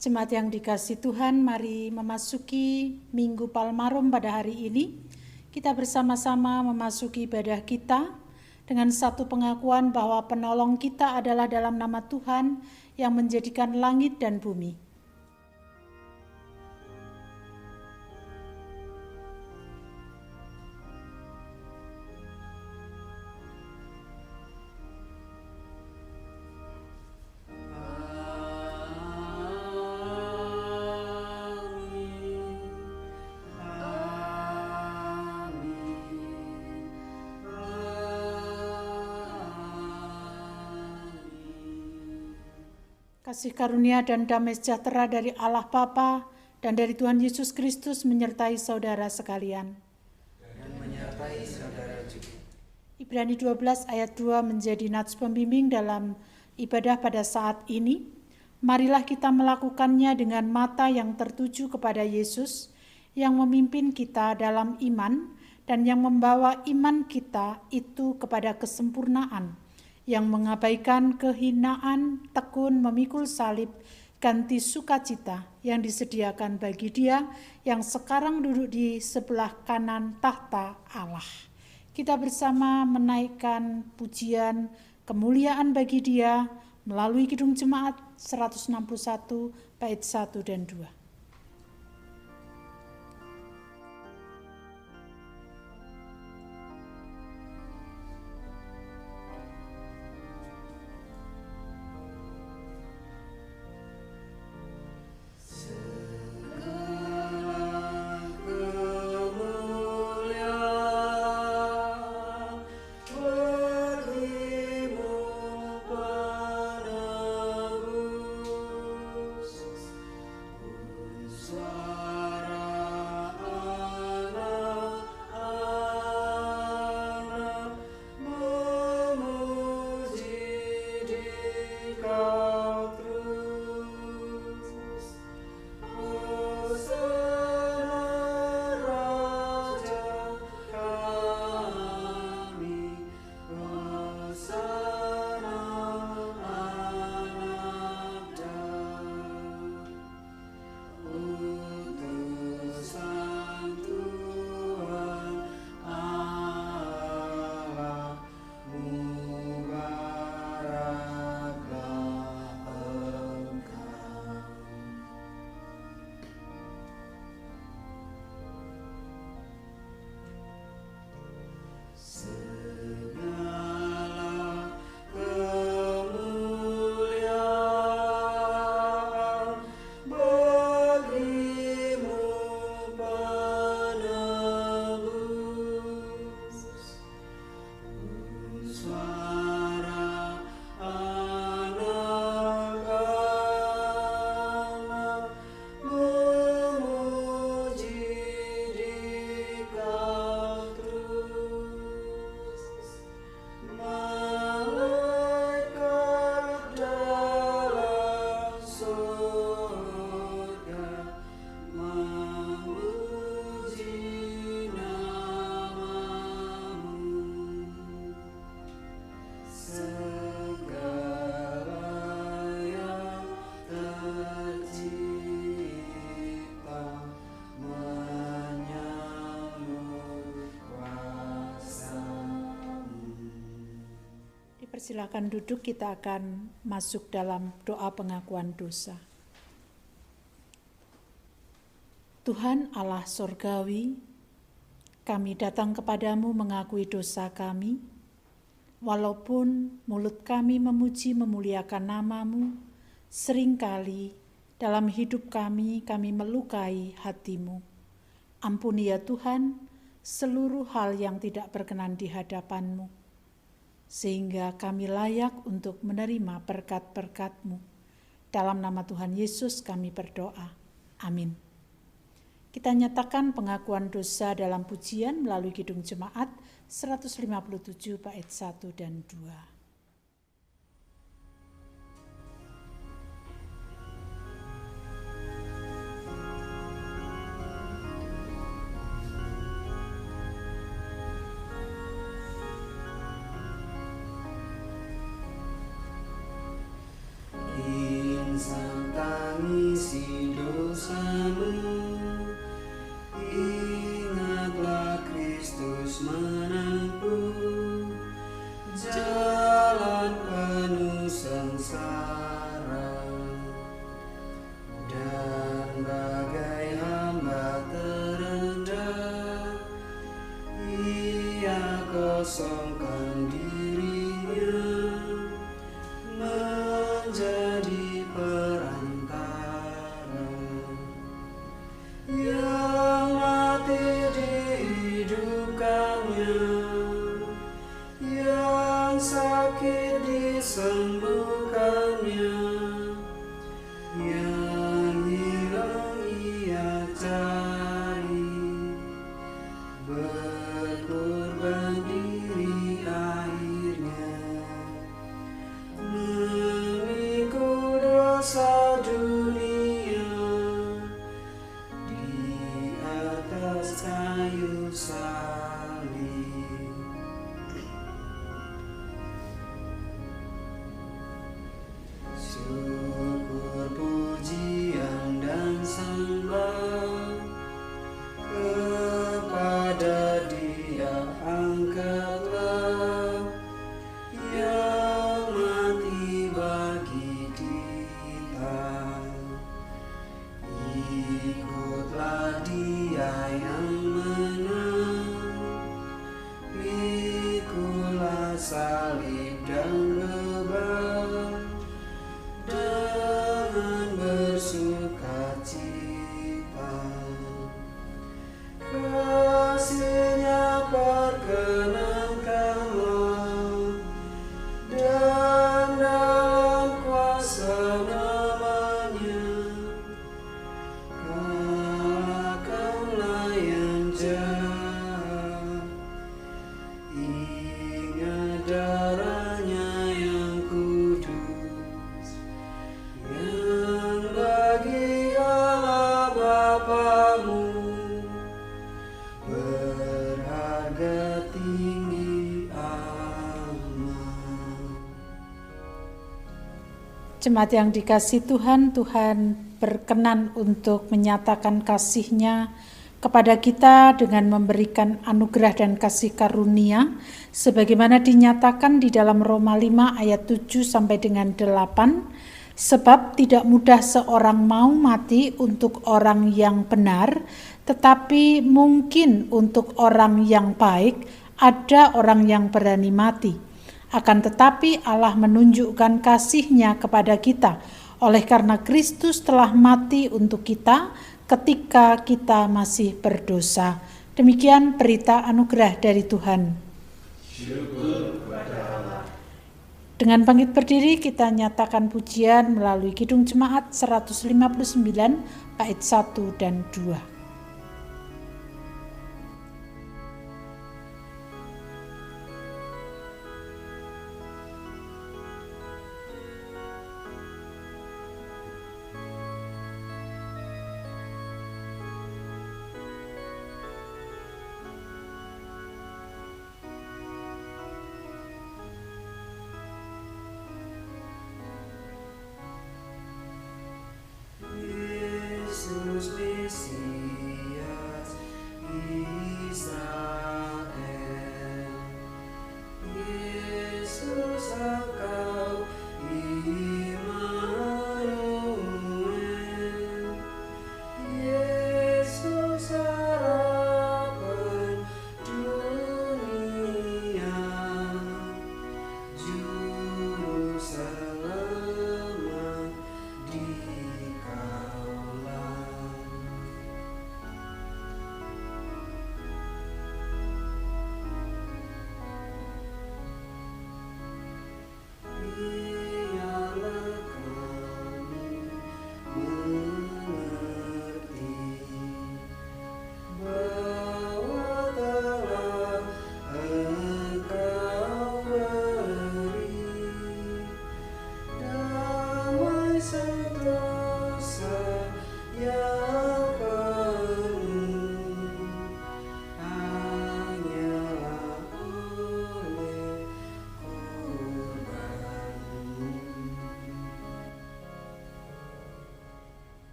Jemaat yang dikasihi Tuhan, mari memasuki Minggu Palmarum pada hari ini. Kita bersama-sama memasuki ibadah kita dengan satu pengakuan bahwa penolong kita adalah dalam nama Tuhan yang menjadikan langit dan bumi. Kasih karunia dan damai sejahtera dari Allah Bapa dan dari Tuhan Yesus Kristus menyertai saudara sekalian. Dan menyertai saudara juga. Ibrani 12 ayat 2 menjadi nats pembimbing dalam ibadah pada saat ini. Marilah kita melakukannya dengan mata yang tertuju kepada Yesus yang memimpin kita dalam iman dan yang membawa iman kita itu kepada kesempurnaan, yang mengabaikan kehinaan, tekun memikul salib, ganti sukacita yang disediakan bagi Dia yang sekarang duduk di sebelah kanan tahta Allah. Kita bersama menaikkan pujian kemuliaan bagi Dia melalui Kidung Jemaat 161 bait 1 dan 2. Silakan duduk, kita akan masuk dalam doa pengakuan dosa. Tuhan Allah Sorgawi, kami datang kepadamu mengakui dosa kami, walaupun mulut kami memuji memuliakan namamu, seringkali dalam hidup kami melukai hatimu. Ampuni ya Tuhan seluruh hal yang tidak berkenan di hadapanmu, sehingga kami layak untuk menerima berkat-berkat-Mu. Dalam nama Tuhan Yesus kami berdoa. Amin. Kita nyatakan pengakuan dosa dalam pujian melalui Kidung Jemaat 157 bait 1 dan 2. Tangisi dosamu. Ingatlah Kristus menempuh jalan penuh sengsara, dan bagai hamba terendah ia kosongkan dirinya menjadi perantara, yang mati dihidupkannya, yang sakit disembuhkannya, yang hilang ia cari, berkorban diri akhirnya, memikul dosa dunia di atas kayu salib. Syukur, pujian, dan sembah kepada Dia angkatlah, yang mati bagi kita. Ikutlah Dia yang menang, pikulah salib dan beban dengan bersukacita. Kasih-Nya perkenankanlah, dan dalam kuasa nama-Nya kalahkanlah yang jahat. Ingat darah-Nya yang kudus, yang bagi Allah Bapamu berharga tinggi amat. Jemaat yang dikasihi Tuhan, Tuhan berkenan untuk menyatakan kasih-Nya kepada kita dengan memberikan anugerah dan kasih karunia sebagaimana dinyatakan di dalam Roma 5 ayat 7 sampai dengan 8. Sebab tidak mudah seorang mau mati untuk orang yang benar, tetapi mungkin untuk orang yang baik ada orang yang berani mati. Akan tetapi Allah menunjukkan kasih-Nya kepada kita oleh karena Kristus telah mati untuk kita ketika kita masih berdosa. Demikian berita anugerah dari Tuhan. Syukur kepada Allah. Dengan bangkit berdiri kita nyatakan pujian melalui Kidung Jemaat 159 bait 1 dan 2. Yesus Mesias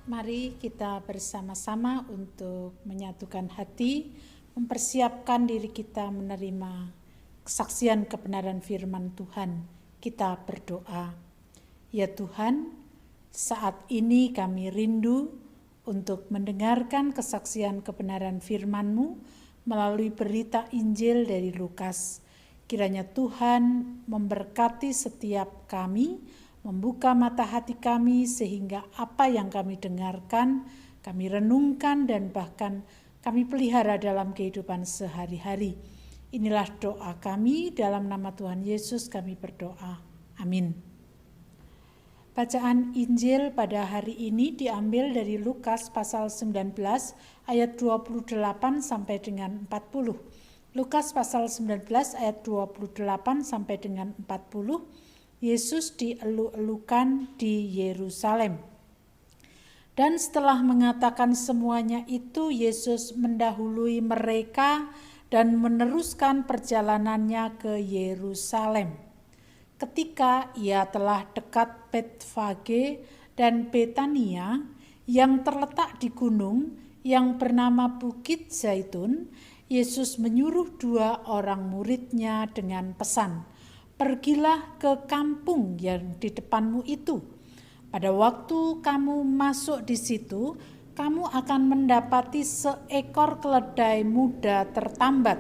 Mari kita bersama-sama untuk menyatukan hati, mempersiapkan diri kita menerima kesaksian kebenaran firman Tuhan. Kita berdoa. Ya Tuhan, saat ini kami rindu untuk mendengarkan kesaksian kebenaran firman-Mu melalui berita Injil dari Lukas. Kiranya Tuhan memberkati setiap kami, membuka mata hati kami sehingga apa yang kami dengarkan, kami renungkan dan bahkan kami pelihara dalam kehidupan sehari-hari. Inilah doa kami, dalam nama Tuhan Yesus kami berdoa. Amin. Bacaan Injil pada hari ini diambil dari Lukas pasal 19 ayat 28 sampai dengan 40. Lukas pasal 19 ayat 28 sampai dengan 40. Yesus dielu-elukan di Yerusalem. Dan setelah mengatakan semuanya itu, Yesus mendahului mereka dan meneruskan perjalanannya ke Yerusalem. Ketika ia telah dekat Betfage dan Betania yang terletak di gunung yang bernama Bukit Zaitun, Yesus menyuruh 2 orang muridnya dengan pesan, "Pergilah ke kampung yang di depanmu itu. Pada waktu kamu masuk di situ, kamu akan mendapati seekor keledai muda tertambat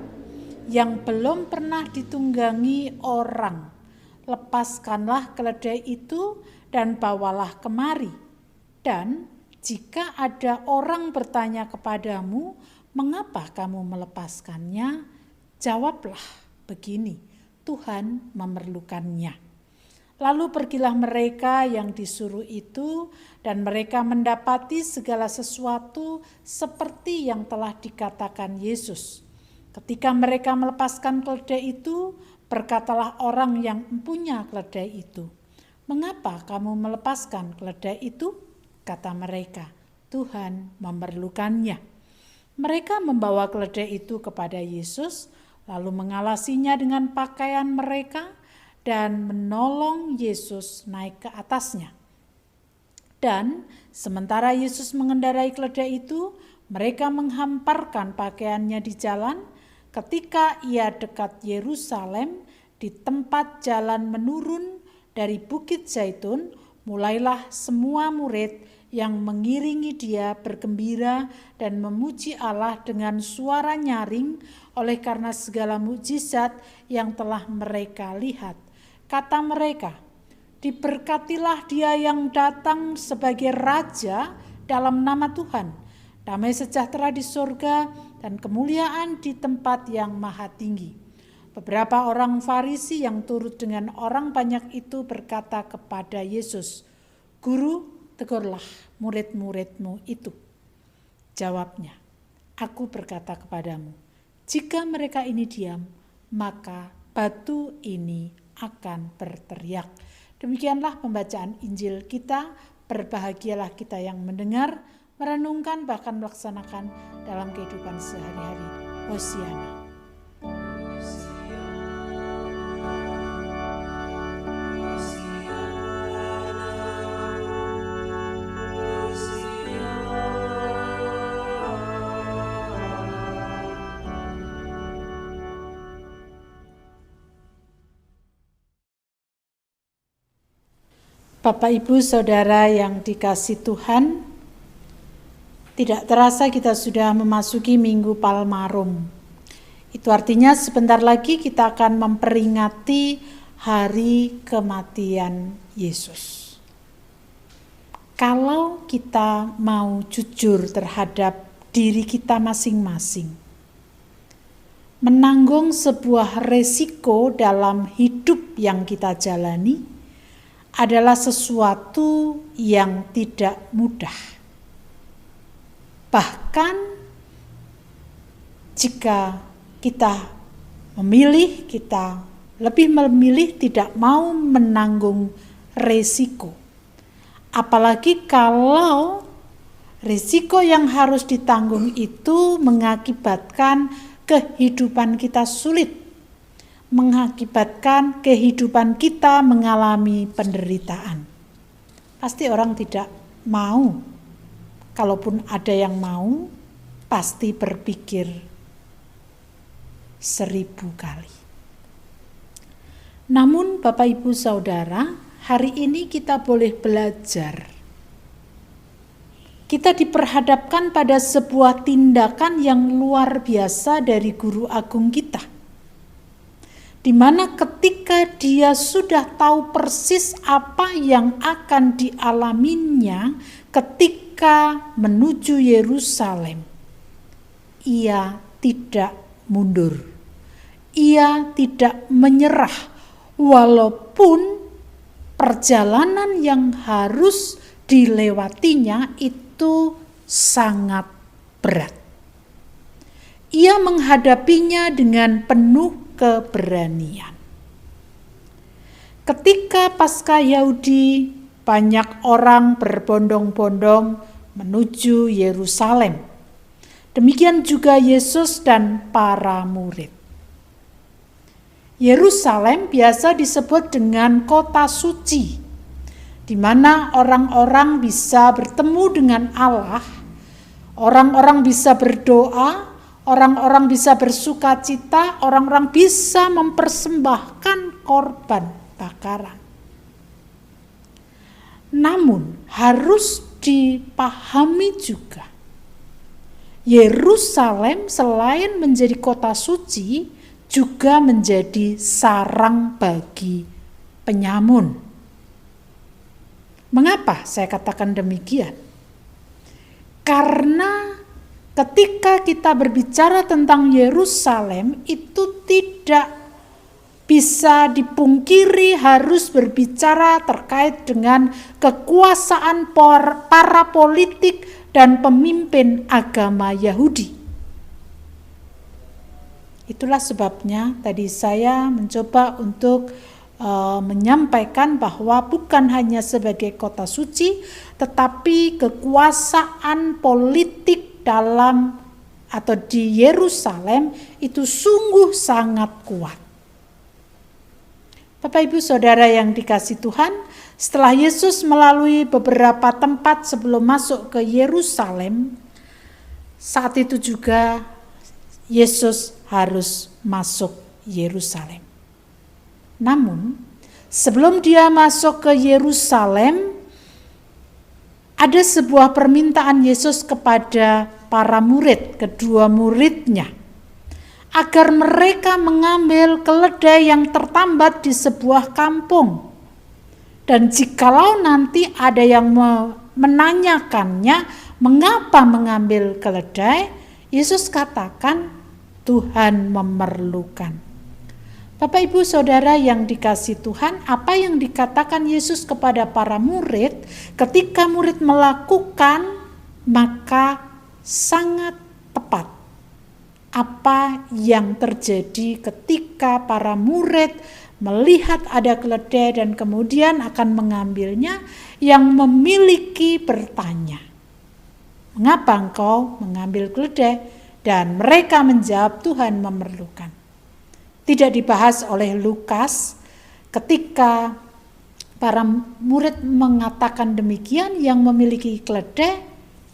yang belum pernah ditunggangi orang. Lepaskanlah keledai itu dan bawalah kemari. Dan jika ada orang bertanya kepadamu, mengapa kamu melepaskannya? Jawablah begini, Tuhan memerlukannya." Lalu pergilah mereka yang disuruh itu, dan mereka mendapati segala sesuatu seperti yang telah dikatakan Yesus. Ketika mereka melepaskan keledai itu, berkatalah orang yang mempunyai keledai itu, "Mengapa kamu melepaskan keledai itu?" Kata mereka, "Tuhan memerlukannya." Mereka membawa keledai itu kepada Yesus, lalu mengalasinya dengan pakaian mereka dan menolong Yesus naik ke atasnya. Dan sementara Yesus mengendarai keledai itu, mereka menghamparkan pakaiannya di jalan. Ketika ia dekat Yerusalem, di tempat jalan menurun dari Bukit Zaitun, mulailah semua murid yang mengiringi dia bergembira dan memuji Allah dengan suara nyaring oleh karena segala mukjizat yang telah mereka lihat. Kata mereka, "Diberkatilah dia yang datang sebagai Raja dalam nama Tuhan. Damai sejahtera di surga dan kemuliaan di tempat yang maha tinggi." Beberapa orang Farisi yang turut dengan orang banyak itu berkata kepada Yesus, "Guru, tegurlah murid-muridmu itu." Jawabnya, "Aku berkata kepadamu, jika mereka ini diam, maka batu ini akan berteriak." Demikianlah pembacaan Injil kita. Berbahagialah kita yang mendengar, merenungkan, bahkan melaksanakan dalam kehidupan sehari-hari. Hosiana. Bapak, Ibu, Saudara yang dikasihi Tuhan, tidak terasa kita sudah memasuki Minggu Palmarum. Itu artinya sebentar lagi kita akan memperingati hari kematian Yesus. Kalau kita mau jujur terhadap diri kita masing-masing, menanggung sebuah resiko dalam hidup yang kita jalani adalah sesuatu yang tidak mudah. Bahkan jika kita lebih memilih tidak mau menanggung resiko. Apalagi kalau resiko yang harus ditanggung itu mengakibatkan kehidupan kita sulit, mengakibatkan kehidupan kita mengalami penderitaan. Pasti orang tidak mau kalaupun ada yang mau, pasti berpikir 1000 kali. Namun Bapak Ibu Saudara, hari ini kita boleh belajar. Kita diperhadapkan pada sebuah tindakan yang luar biasa dari guru agung kita, di mana ketika dia sudah tahu persis apa yang akan dialaminya ketika menuju Yerusalem, ia tidak mundur, ia tidak menyerah, walaupun perjalanan yang harus dilewatinya itu sangat berat. Ia menghadapinya dengan penuh keberanian. Ketika Paskah Yahudi, banyak orang berbondong-bondong menuju Yerusalem. Demikian juga Yesus dan para murid. Yerusalem biasa disebut dengan kota suci, di mana orang-orang bisa bertemu dengan Allah, orang-orang bisa berdoa, orang-orang bisa bersukacita, orang-orang bisa mempersembahkan korban bakaran. Namun harus dipahami juga, Yerusalem selain menjadi kota suci, juga menjadi sarang bagi penyamun. Mengapa saya katakan demikian? Karena ketika kita berbicara tentang Yerusalem, itu tidak bisa dipungkiri harus berbicara terkait dengan kekuasaan para politik dan pemimpin agama Yahudi. Itulah sebabnya tadi saya mencoba untuk menyampaikan bahwa bukan hanya sebagai kota suci, tetapi kekuasaan politik dalam atau di Yerusalem itu sungguh sangat kuat. Bapak Ibu Saudara yang dikasihi Tuhan, setelah Yesus melalui beberapa tempat sebelum masuk ke Yerusalem, saat itu juga Yesus harus masuk Yerusalem. Namun, sebelum dia masuk ke Yerusalem, ada sebuah permintaan Yesus kepada para murid, kedua muridnya, agar mereka mengambil keledai yang tertambat di sebuah kampung. Dan jikalau nanti ada yang menanyakannya, mengapa mengambil keledai, Yesus katakan, Tuhan memerlukan. Bapak Ibu Saudara yang dikasihi Tuhan, apa yang dikatakan Yesus kepada para murid ketika murid melakukan, maka sangat tepat. Apa yang terjadi ketika para murid melihat ada keledai dan kemudian akan mengambilnya, yang memiliki bertanya, mengapa engkau mengambil keledai? Dan mereka menjawab, Tuhan memerlukan. Tidak dibahas oleh Lukas ketika para murid mengatakan demikian, yang memiliki keledai,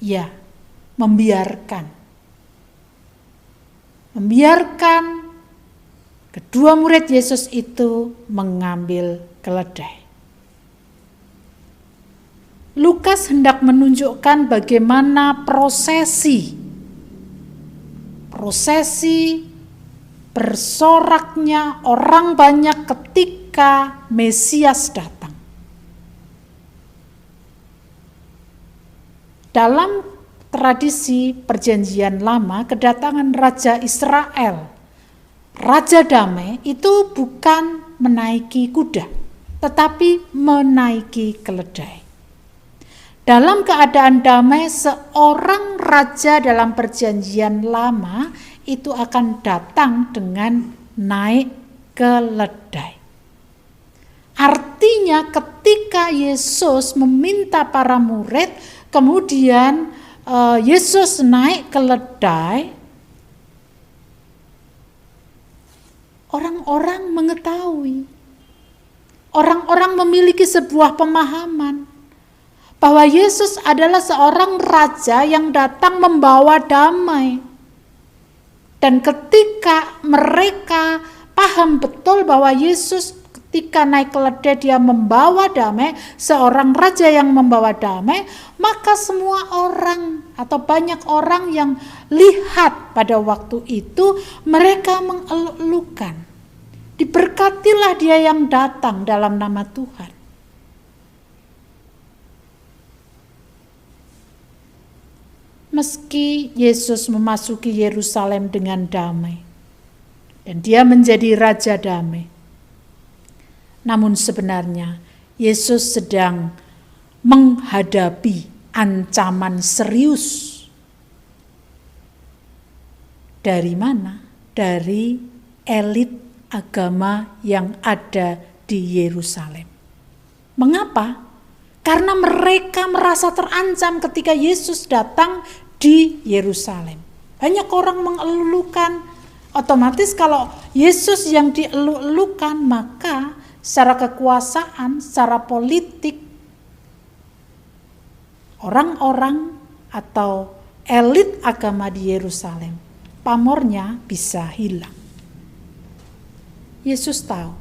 ya membiarkan kedua murid Yesus itu mengambil keledai. Lukas hendak menunjukkan bagaimana prosesi bersoraknya orang banyak ketika Mesias datang. Dalam tradisi Perjanjian Lama, kedatangan Raja Israel, Raja Damai, itu bukan menaiki kuda, tetapi menaiki keledai. Dalam keadaan damai, seorang raja dalam Perjanjian Lama itu akan datang dengan naik keledai. Artinya ketika Yesus meminta para murid, kemudian Yesus naik keledai, orang-orang mengetahui, orang-orang memiliki sebuah pemahaman bahwa Yesus adalah seorang raja yang datang membawa damai. Dan ketika mereka paham betul bahwa Yesus ketika naik keledai dia membawa damai, seorang raja yang membawa damai, maka semua orang atau banyak orang yang lihat pada waktu itu mereka mengeluh-elukan. Diberkatilah dia yang datang dalam nama Tuhan. Meski Yesus memasuki Yerusalem dengan damai, dan dia menjadi raja damai, namun sebenarnya Yesus sedang menghadapi ancaman serius. Dari mana? Dari elit agama yang ada di Yerusalem. Mengapa? Karena mereka merasa terancam ketika Yesus datang di Yerusalem. Banyak orang mengeluhkan, otomatis kalau Yesus yang dielu-elukan, maka secara kekuasaan, secara politik, orang-orang atau elit agama di Yerusalem, pamornya bisa hilang. Yesus tahu.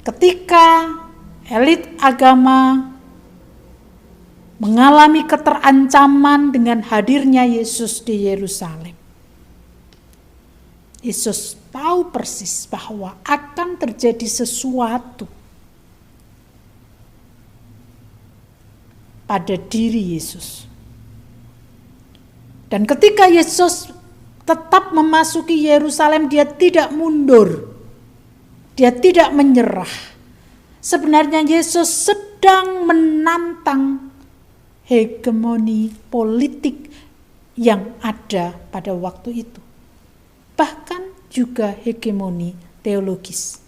Ketika elit agama mengalami keterancaman dengan hadirnya Yesus di Yerusalem, Yesus tahu persis bahwa akan terjadi sesuatu pada diri Yesus. Dan ketika Yesus tetap memasuki Yerusalem, dia tidak mundur, dia tidak menyerah. Sebenarnya Yesus sedang menantang hegemoni politik yang ada pada waktu itu. Bahkan juga hegemoni teologis.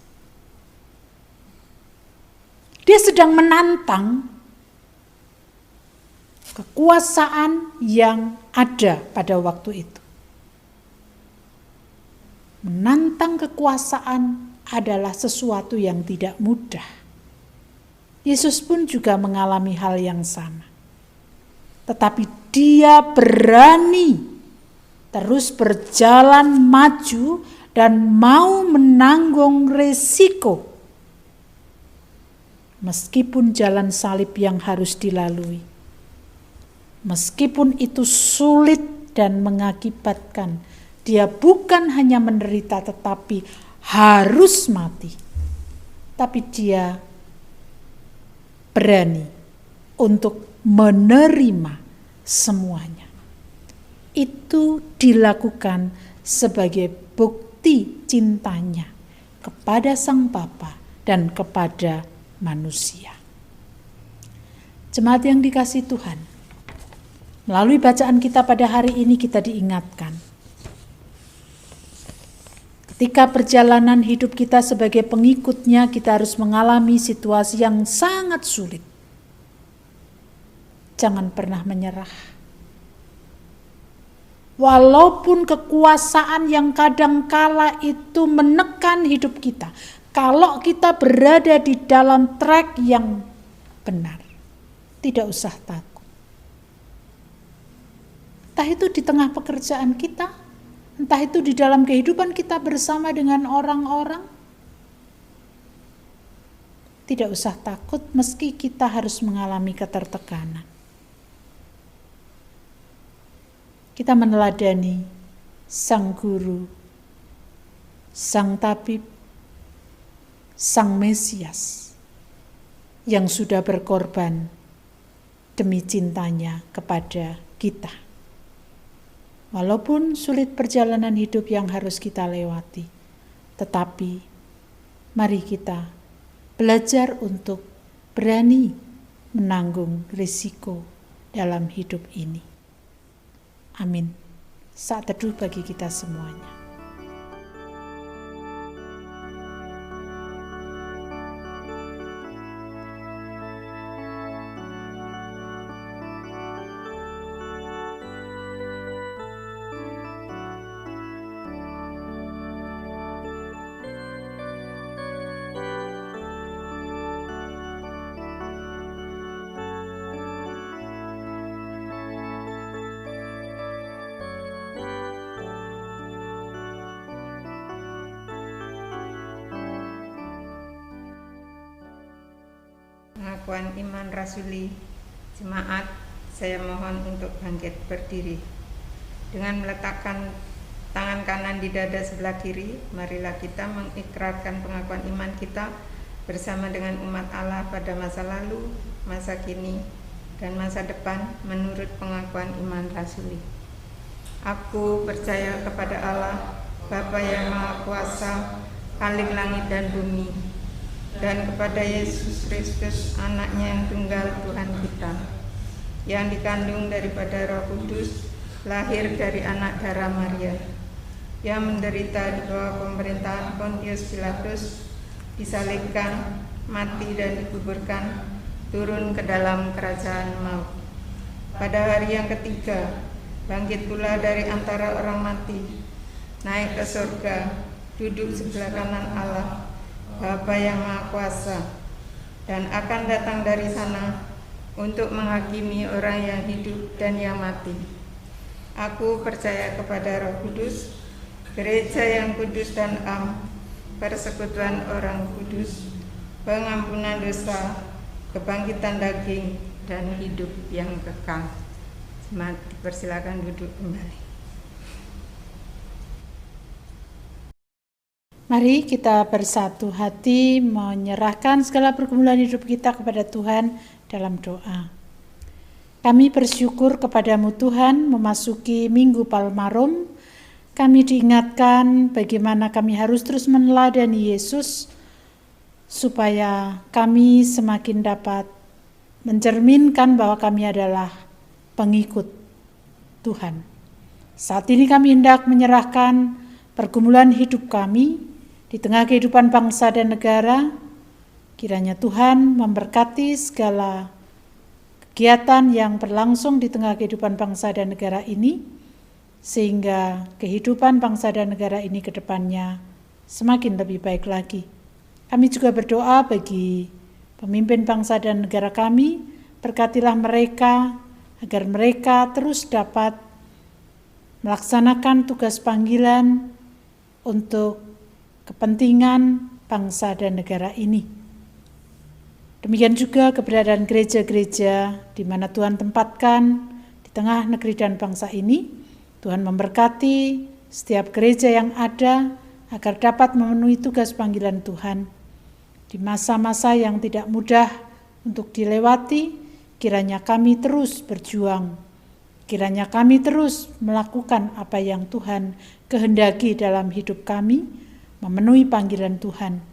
Dia sedang menantang kekuasaan yang ada pada waktu itu. Menantang kekuasaan adalah sesuatu yang tidak mudah. Yesus pun juga mengalami hal yang sama. Tetapi dia berani terus berjalan maju dan mau menanggung resiko. Meskipun jalan salib yang harus dilalui. Meskipun itu sulit dan mengakibatkan dia bukan hanya menderita tetapi harus mati. Tapi dia berani untuk menerima semuanya. Itu dilakukan sebagai bukti cintanya kepada Sang Bapa dan kepada manusia. Jemaat yang dikasihi Tuhan, melalui bacaan kita pada hari ini kita diingatkan, ketika perjalanan hidup kita sebagai pengikutnya, kita harus mengalami situasi yang sangat sulit. Jangan pernah menyerah. Walaupun kekuasaan yang kadangkala itu menekan hidup kita, kalau kita berada di dalam track yang benar, tidak usah takut. Entah itu di tengah pekerjaan kita, entah itu di dalam kehidupan kita bersama dengan orang-orang, tidak usah takut meski kita harus mengalami ketertekanan. Kita meneladani Sang Guru, Sang Tabib, Sang Mesias yang sudah berkorban demi cintanya kepada kita. Walaupun sulit perjalanan hidup yang harus kita lewati, tetapi mari kita belajar untuk berani menanggung risiko dalam hidup ini. Amin. Saat teduh bagi kita semuanya. pengakuan iman rasuli. Jemaat, saya mohon untuk bangkit berdiri. Dengan meletakkan tangan kanan di dada sebelah kiri, marilah kita mengikrarkan pengakuan iman kita bersama dengan umat Allah pada masa lalu, masa kini, dan masa depan menurut pengakuan iman rasuli. Aku percaya kepada Allah, Bapa yang Maha Kuasa, Khalik langit dan bumi, dan kepada Yesus Kristus, Anaknya yang tunggal Tuhan kita, yang dikandung daripada Roh Kudus, lahir dari anak darah Maria, yang menderita di bawah pemerintahan Pontius Pilatus, disalibkan, mati dan dikuburkan, turun ke dalam kerajaan maut. Pada hari yang ketiga, bangkit pula dari antara orang mati, naik ke surga, duduk sebelah kanan Allah, Bapa yang Maha Kuasa, dan akan datang dari sana untuk menghakimi orang yang hidup dan yang mati. Aku percaya kepada Roh Kudus, gereja yang kudus dan am, persekutuan orang kudus, pengampunan dosa, kebangkitan daging, dan hidup yang kekal. Jemaat dipersilakan duduk kembali. Mari kita bersatu hati menyerahkan segala pergumulan hidup kita kepada Tuhan dalam doa. Kami bersyukur kepadamu Tuhan, memasuki Minggu Palmarum. Kami diingatkan bagaimana kami harus terus meneladani Yesus, supaya kami semakin dapat mencerminkan bahwa kami adalah pengikut Tuhan. Saat ini kami hendak menyerahkan pergumulan hidup kami di tengah kehidupan bangsa dan negara. Kiranya Tuhan memberkati segala kegiatan yang berlangsung di tengah kehidupan bangsa dan negara ini, sehingga kehidupan bangsa dan negara ini ke depannya semakin lebih baik lagi. Kami juga berdoa bagi pemimpin bangsa dan negara kami, berkatilah mereka agar mereka terus dapat melaksanakan tugas panggilan untuk kepentingan bangsa dan negara ini. Demikian juga keberadaan gereja-gereja di mana Tuhan tempatkan di tengah negeri dan bangsa ini. Tuhan memberkati setiap gereja yang ada agar dapat memenuhi tugas panggilan Tuhan. Di masa-masa yang tidak mudah untuk dilewati, kiranya kami terus berjuang. Kiranya kami terus melakukan apa yang Tuhan kehendaki dalam hidup kami, memenuhi panggilan Tuhan.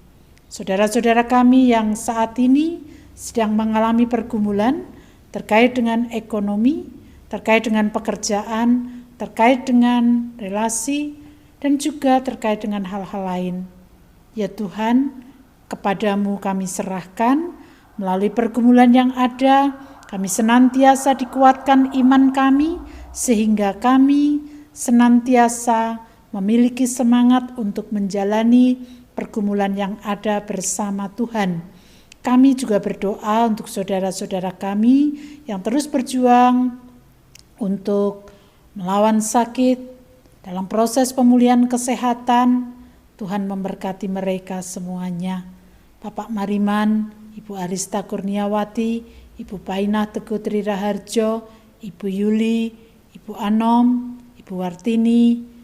Saudara-saudara kami yang saat ini sedang mengalami pergumulan terkait dengan ekonomi, terkait dengan pekerjaan, terkait dengan relasi, dan juga terkait dengan hal-hal lain. Ya Tuhan, kepadamu kami serahkan, melalui pergumulan yang ada, kami senantiasa dikuatkan iman kami, sehingga kami senantiasa memiliki semangat untuk menjalani pergumulan yang ada bersama Tuhan. Kami juga berdoa untuk saudara-saudara kami yang terus berjuang untuk melawan sakit dalam proses pemulihan kesehatan. Tuhan memberkati mereka semuanya. Bapak Mariman, Ibu Arista Kurniawati, Ibu Painah Teguh Tri Raharjo, Ibu Yuli, Ibu Anom, Ibu Wartini,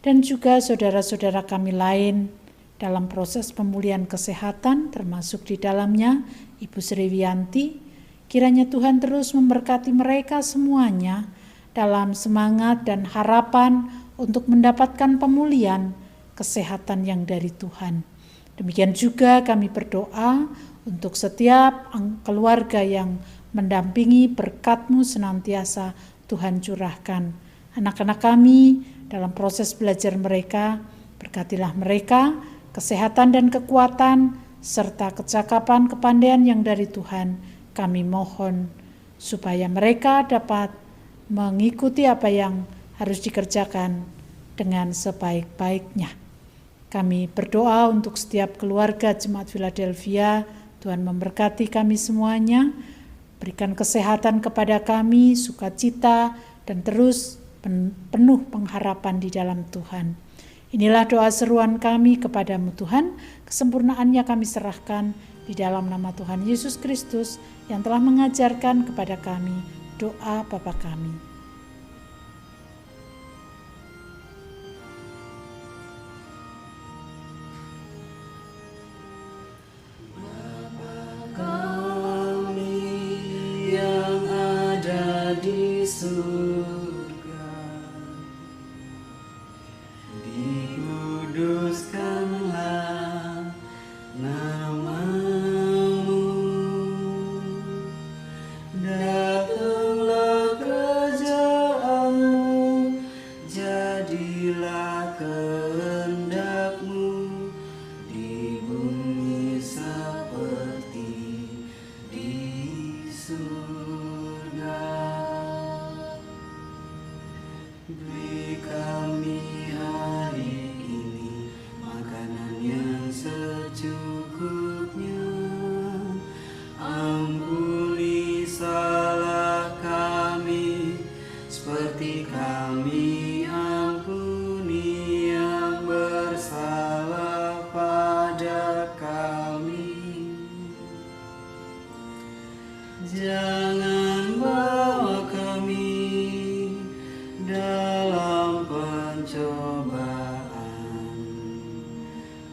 dan juga saudara-saudara kami lain dalam proses pemulihan kesehatan, termasuk di dalamnya Ibu Sriwiyanti. Kiranya Tuhan terus memberkati mereka semuanya dalam semangat dan harapan untuk mendapatkan pemulihan kesehatan yang dari Tuhan. Demikian juga kami berdoa untuk setiap keluarga yang mendampingi, berkat-Mu senantiasa Tuhan curahkan. Anak-anak kami dalam proses belajar mereka, berkatilah mereka, kesehatan dan kekuatan, serta kecakapan kepandaian yang dari Tuhan. Kami mohon supaya mereka dapat mengikuti apa yang harus dikerjakan dengan sebaik-baiknya. Kami berdoa untuk setiap keluarga Jemaat Philadelphia. Tuhan memberkati kami semuanya, berikan kesehatan kepada kami, sukacita, dan terus penuh pengharapan di dalam Tuhan. Inilah doa seruan kami kepadamu Tuhan, kesempurnaannya kami serahkan Di dalam nama Tuhan Yesus Kristus yang telah mengajarkan kepada kami doa Bapa kami. Yang ada di surga, dikuduskanlah namamu, datanglah kerajaanmu, jadilah kehendakmu di bumi seperti di surga. Beri kami hari ini makanan yang secukupnya. Ampuni salah kami seperti kami ampuni yang bersalah pada kami. Jangan bawa kami dalam pencobaan,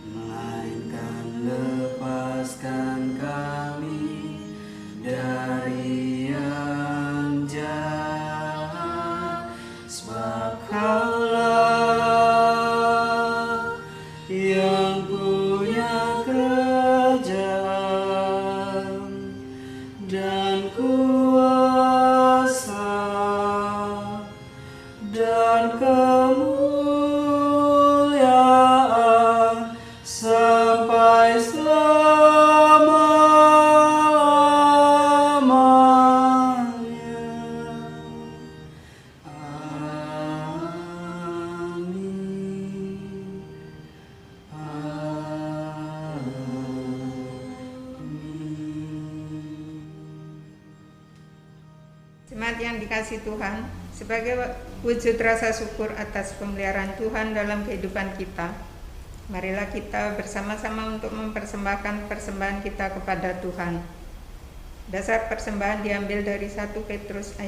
melainkan lepaskan kami dari yang jahat. Sebab Kaulah yang punya kerajaan dan kuasa dan kemuliaan sampai selama-lamanya. Amin. Jemaat yang dikasihi Tuhan, sebagai wujud rasa syukur atas pemeliharaan Tuhan dalam kehidupan kita, marilah kita bersama-sama untuk mempersembahkan persembahan kita kepada Tuhan. Dasar persembahan diambil dari 1 Petrus 2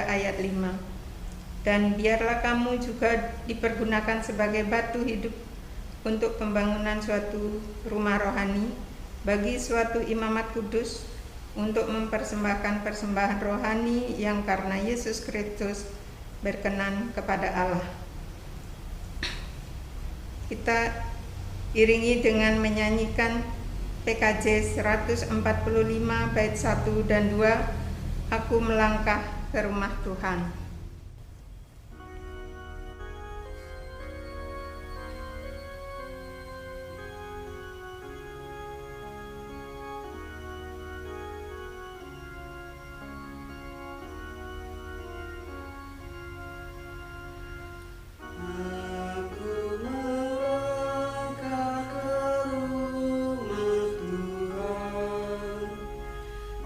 ayat 5. Dan biarlah kamu juga dipergunakan sebagai batu hidup untuk pembangunan suatu rumah rohani bagi suatu imamat kudus, untuk mempersembahkan persembahan rohani yang karena Yesus Kristus berkenan kepada Allah. Kita iringi dengan menyanyikan PKJ 145 bait 1 dan 2, Aku melangkah ke rumah Tuhan.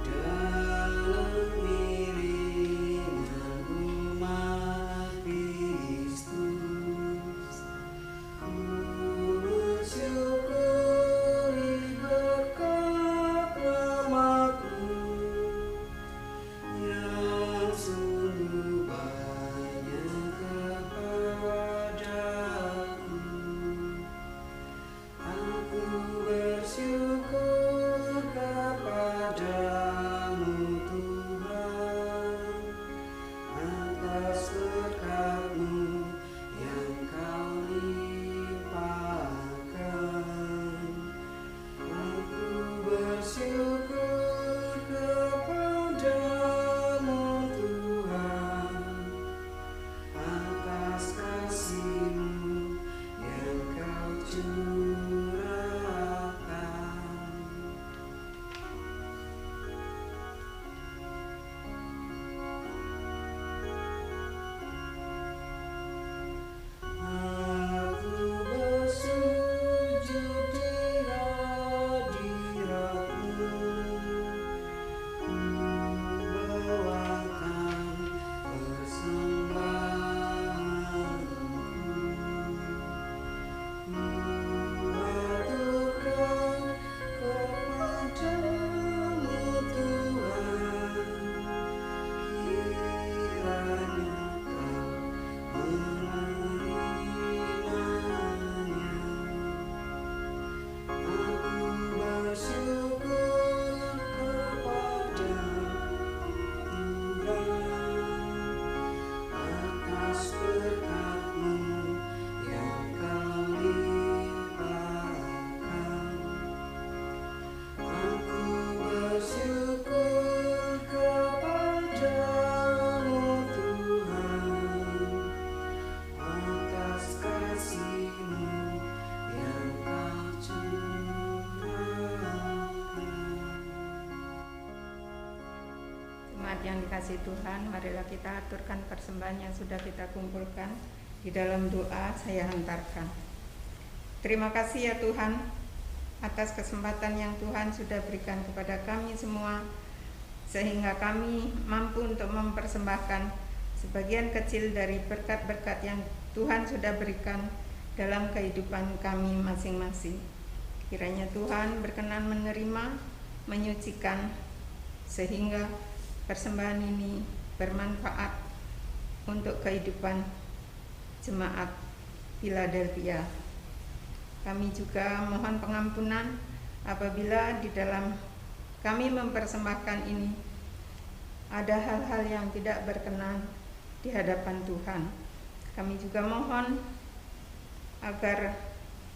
Dalam iringan jemaat yang dikasihi Tuhan, marilah kita aturkan persembahan yang sudah kita kumpulkan di dalam doa. Saya hantarkan. Terima kasih ya Tuhan atas kesempatan yang Tuhan sudah berikan kepada kami semua, sehingga kami mampu untuk mempersembahkan sebagian kecil dari berkat-berkat yang Tuhan sudah berikan dalam kehidupan kami masing-masing. Kiranya Tuhan berkenan menerima, menyucikan, sehingga persembahan ini bermanfaat untuk kehidupan jemaat Philadelphia. Kami juga mohon pengampunan apabila di dalam kami mempersembahkan ini ada hal-hal yang tidak berkenan di hadapan Tuhan. Kami juga mohon agar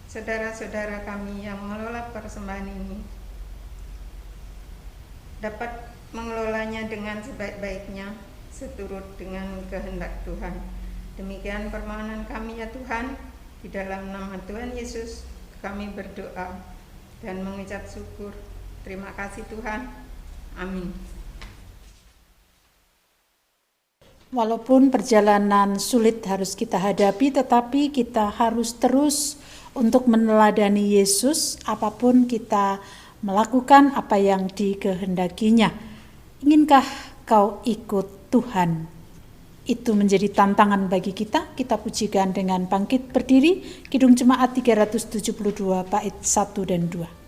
saudara-saudara kami yang mengelola persembahan ini dapat mengelolanya dengan sebaik-baiknya seturut dengan kehendak Tuhan. Demikian permohonan kami ya Tuhan, di dalam nama Tuhan Yesus kami berdoa dan mengucap syukur. Terima kasih Tuhan. Amin. Walaupun perjalanan sulit harus kita hadapi, tetapi kita harus terus untuk meneladani Yesus apapun kita melakukan apa yang dikehendakinya. Inginkah kau ikut Tuhan? Itu menjadi tantangan bagi kita. Kita pujikan dengan bangkit berdiri, Kidung Jemaat 372 bait 1 dan 2.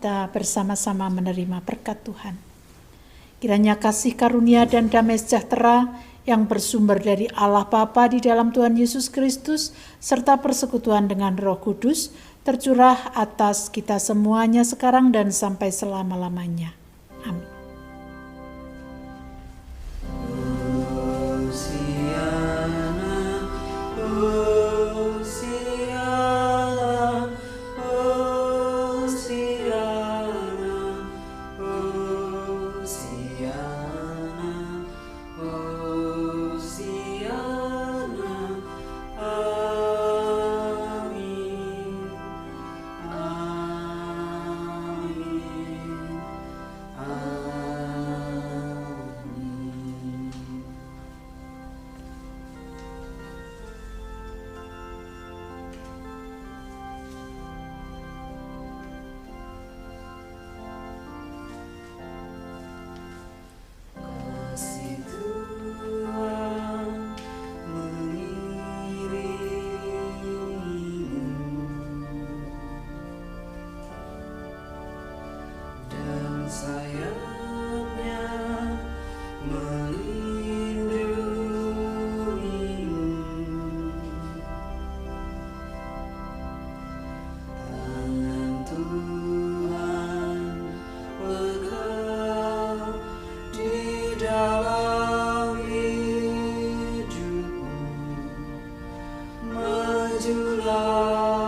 Kita bersama-sama menerima berkat Tuhan. Kiranya kasih karunia dan damai sejahtera yang bersumber dari Allah Bapa di dalam Tuhan Yesus Kristus serta persekutuan dengan Roh Kudus tercurah atas kita semuanya sekarang dan sampai selama-lamanya. Amin. Allah.